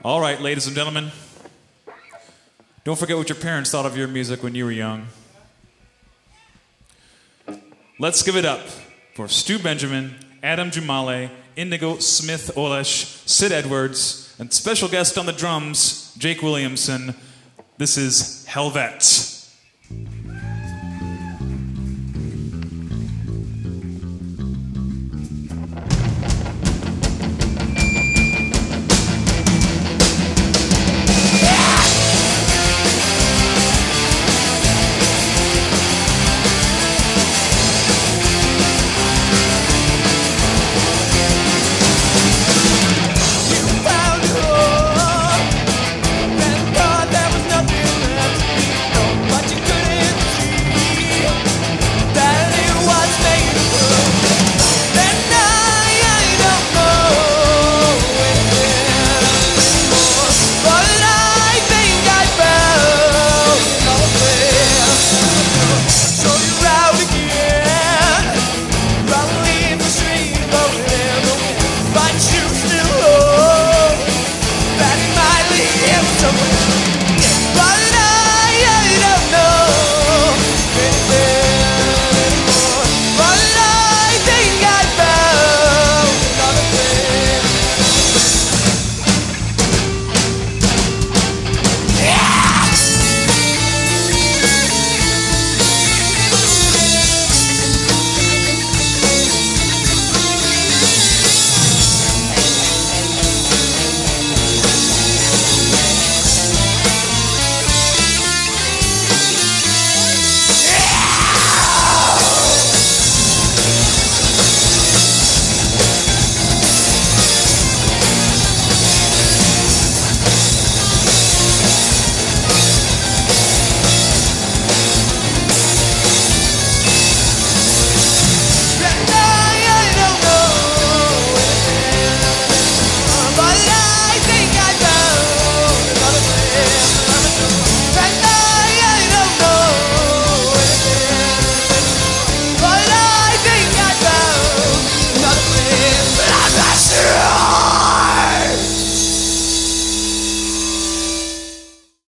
All right, ladies and gentlemen, don't forget what your parents thought of your music when you were young. Let's give it up for Stu Benjamin, Adam Jumale, Indigo Smith Olesh, Sid Edwards, and special guest on the drums, Jake Williamson. This is Helvete.